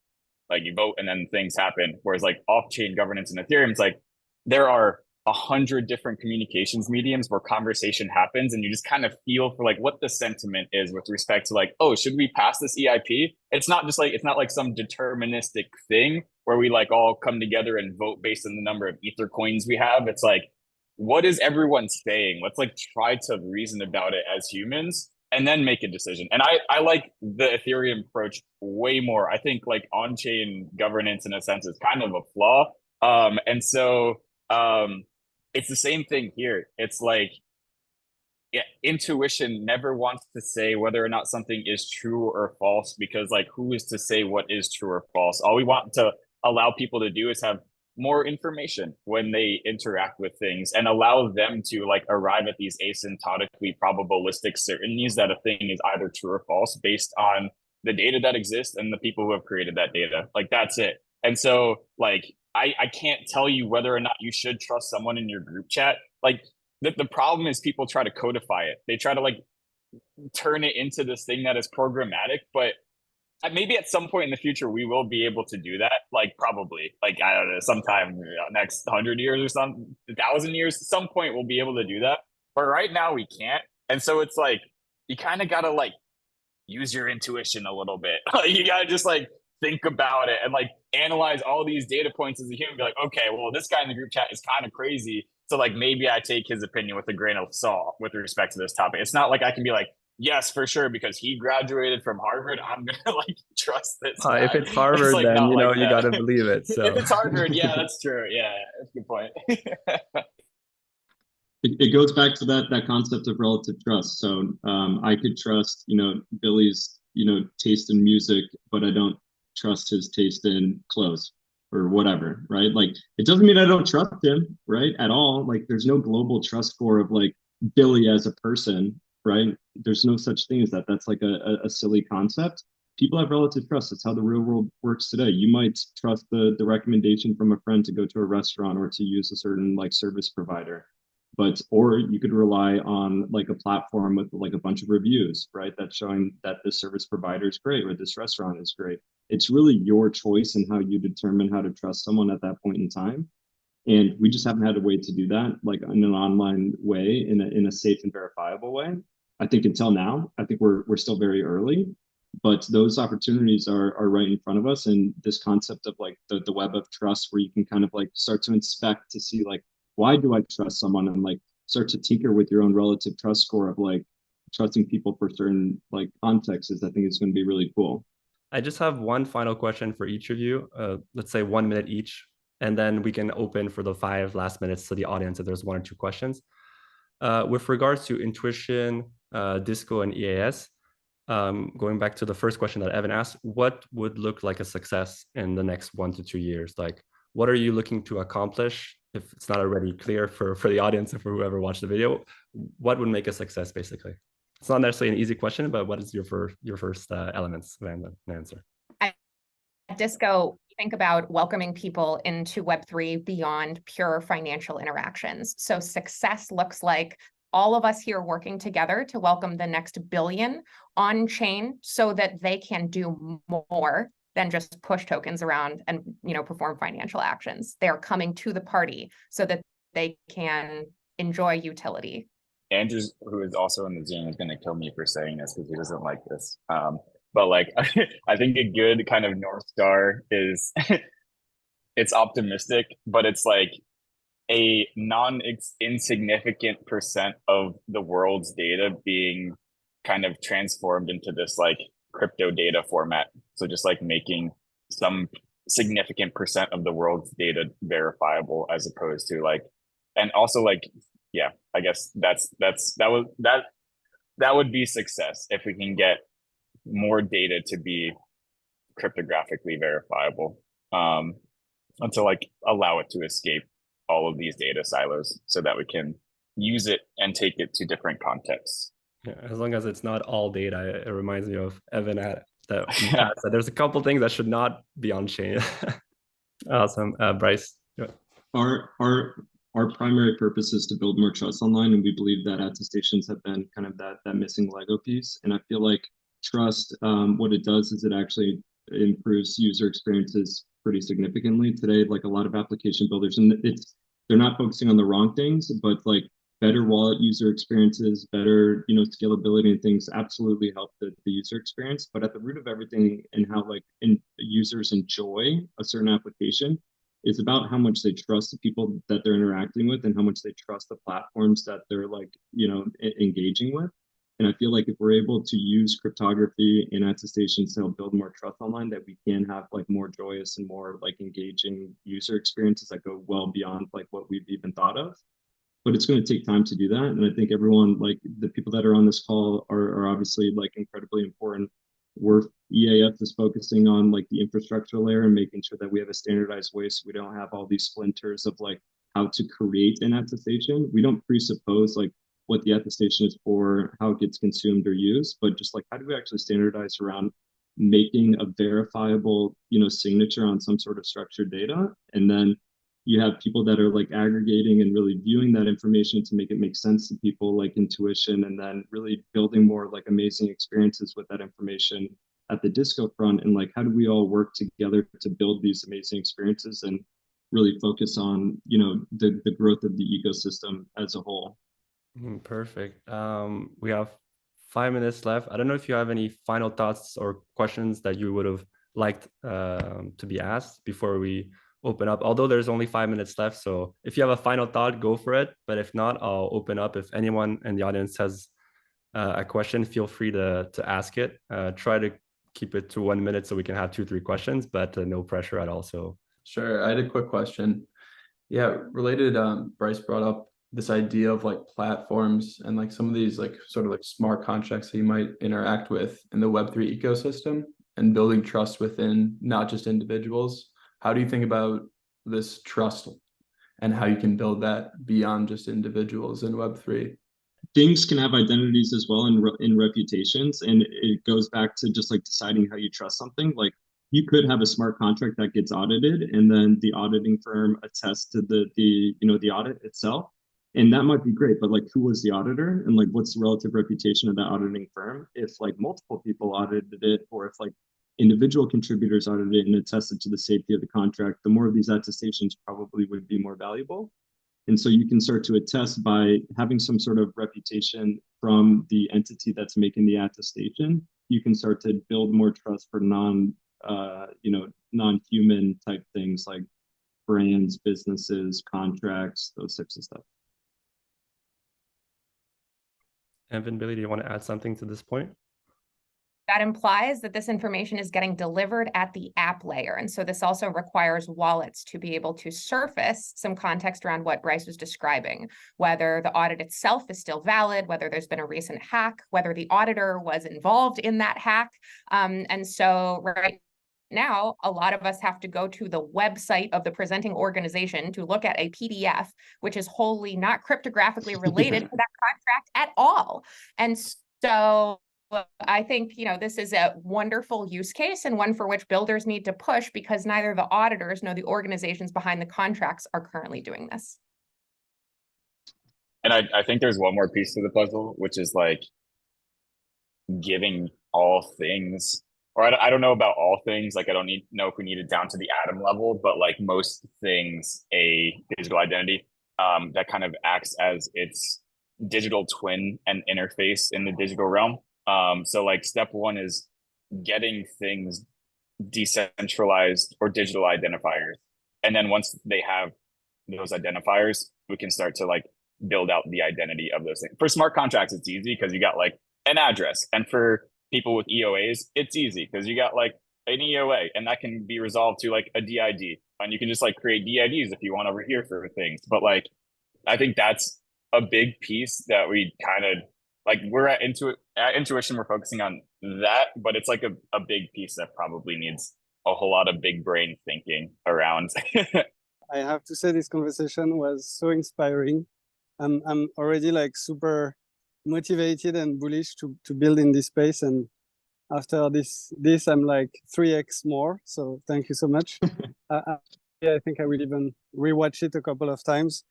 you vote and then things happen. Whereas like off-chain governance in Ethereum, it's like there are 100 different communications mediums where conversation happens, and you just kind of feel for like what the sentiment is with respect to like, oh, should we pass this EIP? It's not like some deterministic thing where we like all come together and vote based on the number of Ether coins we have. It's like, what is everyone saying? Let's like try to reason about it as humans and then make a decision. And I like the Ethereum approach way more. I think like on-chain governance in a sense is kind of a flaw. And so it's the same thing here. It's like, yeah, intuition never wants to say whether or not something is true or false, because like who is to say what is true or false? All we want to allow people to do is have more information when they interact with things and allow them to like arrive at these asymptotically probabilistic certainties that a thing is either true or false based on the data that exists and the people who have created that data. Like that's it. And so like I can't tell you whether or not you should trust someone in your group chat. Like the problem is people try to codify it. They try to like turn it into this thing that is programmatic, but maybe at some point in the future we will be able to do that. Like probably, like I don't know, sometime next 100 years or some 1,000 years, some point we'll be able to do that. But right now we can't. And so it's like you kind of gotta like use your intuition a little bit. You gotta just like think about it and like analyze all these data points as a human. Be like, okay, well this guy in the group chat is kind of crazy. So like maybe I take his opinion with a grain of salt with respect to this topic. It's not like I can be like, yes, for sure, because he graduated from Harvard, I'm gonna like trust this guy. If it's Harvard, it's like, then you know like you gotta believe it. So if it's Harvard, yeah, that's true. Yeah, that's a good point. It goes back to that concept of relative trust. So I could trust, Billy's, taste in music, but I don't trust his taste in clothes or whatever, right? Like it doesn't mean I don't trust him, right? At all. Like there's no global trust score of like Billy as a person, right? There's no such thing as that. That's like a silly concept. People have relative trust. It's how the real world works today. You might trust the recommendation from a friend to go to a restaurant or to use a certain like service provider. Or you could rely on like a platform with like a bunch of reviews, right? That's showing that this service provider is great or this restaurant is great. It's really your choice and how you determine how to trust someone at that point in time. And we just haven't had a way to do that like in an online way, in a safe and verifiable way. I think until now, I think we're still very early, but those opportunities are right in front of us. And this concept of like the web of trust, where you can kind of like start to inspect to see like, why do I trust someone, and like start to tinker with your own relative trust score of like trusting people for certain like contexts, I think it's going to be really cool. I just have one final question for each of you. Let's say 1 minute each, and then we can open for the 5 last minutes to the audience if there's 1 or 2 questions. With regards to intuition, Disco, and EAS, going back to the first question that Evan asked, what would look like a success in the next 1 to 2 years? Like, what are you looking to accomplish? If it's not already clear for the audience and for whoever watched the video, what would make a success, basically? It's not necessarily an easy question, but what is your first elements of an answer? At Disco, think about welcoming people into Web3 beyond pure financial interactions. So success looks like all of us here working together to welcome the next billion on chain so that they can do more than just push tokens around and perform financial actions. They are coming to the party so that they can enjoy utility. Andrew, who is also in the Zoom, is going to kill me for saying this because he doesn't like this. But like, I think a good kind of North Star is it's optimistic, but it's like a non-insignificant percent of the world's data being kind of transformed into this like crypto data format. So just like making some significant percent of the world's data verifiable, as opposed to like, and also like, yeah, I guess that would be success if we can get more data to be cryptographically verifiable, and to like allow it to escape all of these data silos so that we can use it and take it to different contexts. Yeah, as long as it's not all data. It reminds me of Evin that there's a couple things that should not be on chain. Awesome. Bryce. Our our primary purpose is to build more trust online, and we believe that attestations have been kind of that missing Lego piece. And I feel like trust, what it does is it actually improves user experiences pretty significantly today. Like a lot of application builders, and they're not focusing on the wrong things, but like better wallet user experiences, better, scalability and things absolutely help the user experience. But at the root of everything and how users enjoy a certain application is about how much they trust the people that they're interacting with and how much they trust the platforms that they're engaging with. And I feel like if we're able to use cryptography and attestations to help build more trust online, that we can have more joyous and more engaging user experiences that go well beyond what we've even thought of. But it's going to take time to do that. And I think everyone, the people that are on this call are obviously incredibly important. EAF is focusing on the infrastructure layer and making sure that we have a standardized way so we don't have all these splinters of how to create an attestation. We don't presuppose what the attestation is for, how it gets consumed or used, but just how do we actually standardize around making a verifiable, signature on some sort of structured data. And then you have people that are aggregating and really viewing that information to make it make sense to people, intuition, and then really building more amazing experiences with that information at the disco front. And how do we all work together to build these amazing experiences and really focus on, the growth of the ecosystem as a whole. Perfect. We have 5 minutes left. I don't know if you have any final thoughts or questions that you would have liked to be asked before we open up, although there's only 5 minutes left. So if you have a final thought, go for it. But if not, I'll open up. If anyone in the audience has a question, feel free to ask it. Try to keep it to 1 minute so we can have 2-3 questions, but no pressure at all. So Sure. I had a quick question. Yeah, related, Bryce brought up this idea of platforms and some of these sort of smart contracts that you might interact with in the Web3 ecosystem and building trust within not just individuals. How do you think about this trust and how you can build that beyond just individuals in Web3? Things can have identities as well in reputations, and it goes back to just deciding how you trust something. You could have a smart contract that gets audited, and then the auditing firm attests to the audit itself, and that might be great. But who was the auditor, and what's the relative reputation of that auditing firm? If multiple people audited it, or if individual contributors audited it and attested to the safety of the contract, the more of these attestations probably would be more valuable. And so you can start to attest by having some sort of reputation from the entity that's making the attestation. You can start to build more trust for non-human type things like brands, businesses, contracts, those types of stuff. Evin, Billy, do you want to add something to this point? That implies that this information is getting delivered at the app layer. And so this also requires wallets to be able to surface some context around what Bryce was describing, whether the audit itself is still valid, whether there's been a recent hack, whether the auditor was involved in that hack. And so right now, a lot of us have to go to the website of the presenting organization to look at a PDF, which is wholly not cryptographically related to that contract at all. And so I think, this is a wonderful use case and one for which builders need to push, because neither the auditors nor the organizations behind the contracts are currently doing this. And I think there's one more piece to the puzzle, which is giving all things, or I don't know about all things. I don't know if we need it down to the atom level, but most things, a digital identity that kind of acts as its digital twin and interface in the digital realm. So step one is getting things decentralized or digital identifiers. And then once they have those identifiers, we can start to build out the identity of those things. For smart contracts, it's easy because you got an address. And for people with EOAs, it's easy because you got an EOA, and that can be resolved to a DID. And you can just create DIDs if you want over here for things. But I think that's a big piece that we kind of we're at Intuition, we're focusing on that, but it's a big piece that probably needs a whole lot of big brain thinking around. I have to say this conversation was so inspiring. I'm already super motivated and bullish to build in this space, and after this I'm 3x more. So thank you so much. I think I will even rewatch it a couple of times.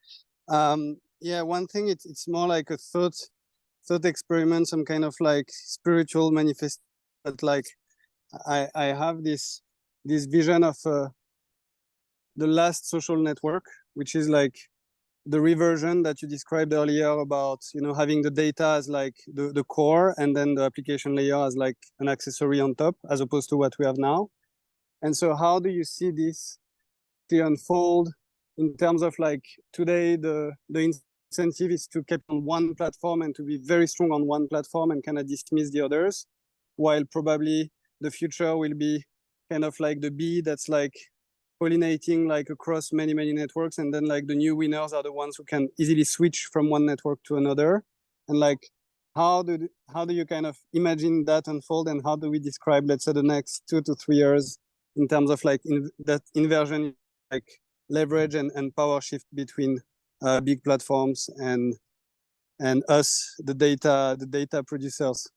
Yeah, one thing, it's more like a thought experiment, some kind of like spiritual manifest. But like I have this vision of the last social network, which is like the reversion that you described earlier about, you know, having the data as like the core, and then the application layer as like an accessory on top, as opposed to what we have now. And so how do you see this to unfold in terms of like today the incentive is to keep on one platform and to be very strong on one platform and kind of dismiss the others, while probably the future will be kind of like the bee that's like pollinating like across many networks, and then like the new winners are the ones who can easily switch from one network to another. And like how do you kind of imagine that unfold, and how do we describe, let's say, the next 2 to 3 years in terms of like that inversion, like leverage and power shift between big platforms and us, the data producers?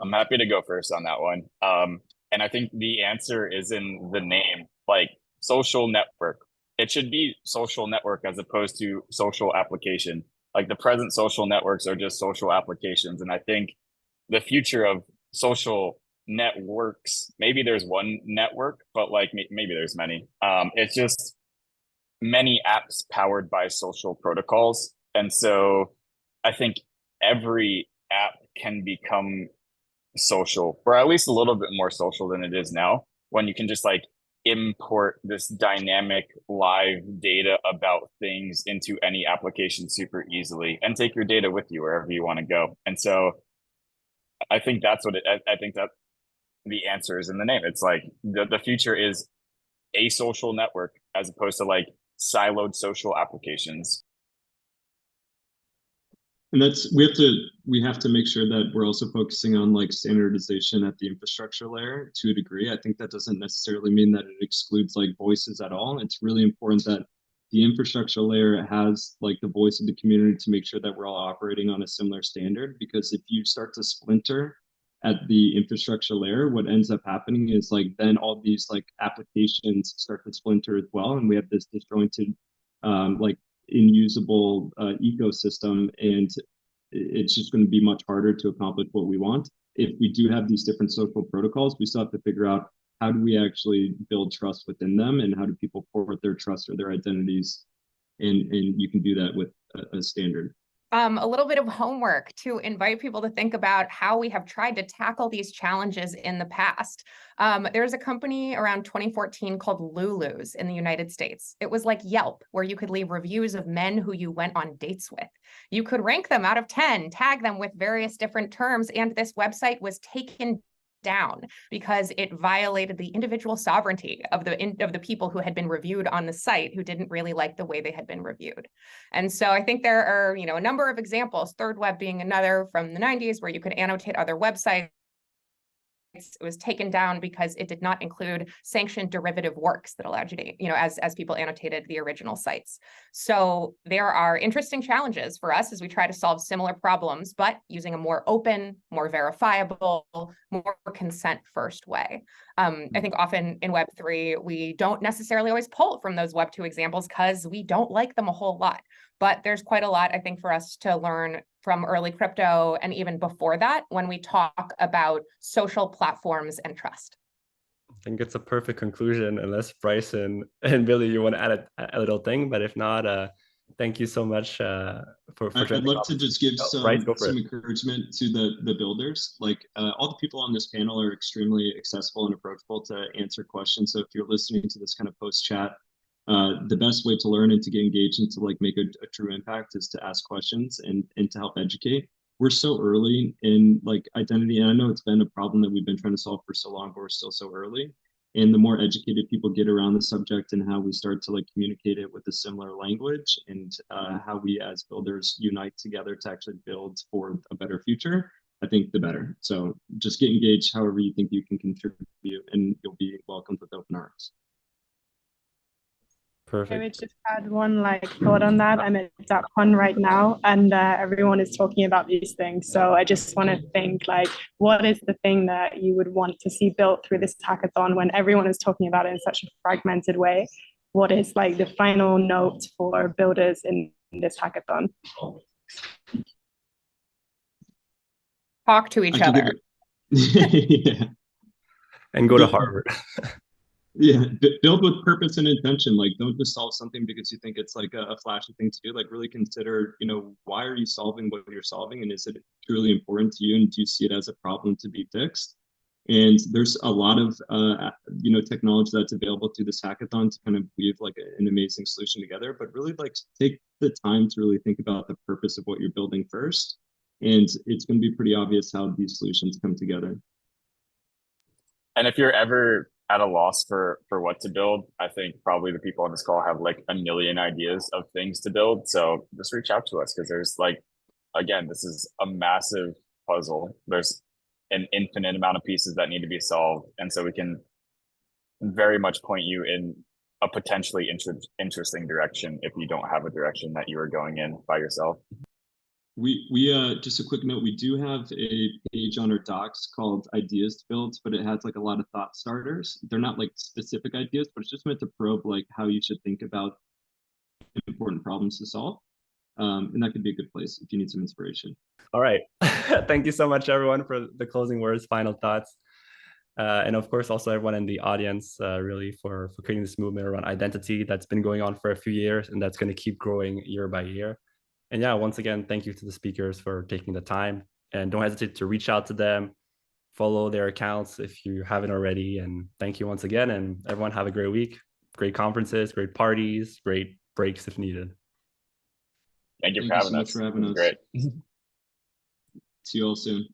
I'm happy to go first on that one. And I think the answer is in the name, like social network. It should be social network as opposed to social application. Like the present social networks are just social applications. And I think the future of social networks, maybe there's one network, but like maybe there's many. It's just many apps powered by social protocols. And so I think every app can become social, or at least a little bit more social than it is now, when you can just like import this dynamic live data about things into any application super easily and take your data with you wherever you want to go. And so I think that's what I think that the answer is in the name. It's like the future is a social network as opposed to like siloed social applications. And that's we have to make sure that we're also focusing on like standardization at the infrastructure layer to a degree. I think that doesn't necessarily mean that it excludes like voices at all. It's really important that the infrastructure layer has like the voice of the community to make sure that we're all operating on a similar standard. Because if you start to splinter at the infrastructure layer, what ends up happening is like then all these like applications start to splinter as well, and we have this disjointed like unusable ecosystem, and it's just going to be much harder to accomplish what we want. If we do have these different social protocols, we still have to figure out how do we actually build trust within them, and how do people forward their trust or their identities, and you can do that with a standard. A little bit of homework to invite people to think about how we have tried to tackle these challenges in the past. There's a company around 2014 called Lulu's in the United States. It was like Yelp, where you could leave reviews of men who you went on dates with. You could rank them out of 10, tag them with various different terms, and this website was taken down because it violated the individual sovereignty of the people who had been reviewed on the site, who didn't really like the way they had been reviewed. And so I think there are, a number of examples, Third Web being another from the 90s, where you could annotate other websites. It was taken down because it did not include sanctioned derivative works that allowed you to, as people annotated the original sites. So there are interesting challenges for us as we try to solve similar problems, but using a more open, more verifiable, more consent-first way. I think often in Web3, we don't necessarily always pull from those Web2 examples because we don't like them a whole lot. But there's quite a lot, I think, for us to learn from early crypto and even before that when we talk about social platforms and trust. I think it's a perfect conclusion, unless Bryce and Billy, you want to add a little thing, but if not, thank you so much for I'd love to just give some encouragement to the builders. Like all the people on this panel are extremely accessible and approachable to answer questions. So if you're listening to this kind of post chat, the best way to learn and to get engaged and to like make a true impact is to ask questions and to help educate. We're so early in like identity, and I know it's been a problem that we've been trying to solve for so long, but we're still so early. And the more educated people get around the subject and how we start to like communicate it with a similar language, and how we as builders unite together to actually build for a better future, I think the better. So just get engaged however you think you can contribute, and you'll be welcomed with open arms. Perfect. I would just add one thought on that. I'm at DAPCon right now, and everyone is talking about these things. So I just want to think what is the thing that you would want to see built through this hackathon when everyone is talking about it in such a fragmented way? what is like the final note for builders in this hackathon? Talk to each other. Yeah. And go to Harvard. Yeah, build with purpose and intention. Like, don't just solve something because you think it's like a flashy thing to do. Like, really consider, why are you solving what you're solving, and is it truly important to you, and do you see it as a problem to be fixed? And there's a lot of technology that's available through this hackathon to kind of weave like an amazing solution together. But really, like, take the time to really think about the purpose of what you're building first, and it's going to be pretty obvious how these solutions come together. And if you're ever at a loss for what to build, I think probably the people on this call have like a million ideas of things to build. So just reach out to us, because there's like, again, this is a massive puzzle. There's an infinite amount of pieces that need to be solved. And so we can very much point you in a potentially interesting direction if you don't have a direction that you are going in by yourself. We just a quick note, we do have a page on our docs called Ideas to Build, but it has like a lot of thought starters. They're not like specific ideas, but it's just meant to probe like how you should think about important problems to solve. And that could be a good place if you need some inspiration. All right. Thank you so much, everyone, for the closing words, final thoughts. And of course, also everyone in the audience, really for creating this movement around identity that's been going on for a few years, and that's going to keep growing year by year. And yeah, once again, thank you to the speakers for taking the time, and don't hesitate to reach out to them, follow their accounts if you haven't already. And thank you once again, and everyone have a great week, great conferences, great parties, great breaks if needed. Thank you for having us. Great. See you all soon.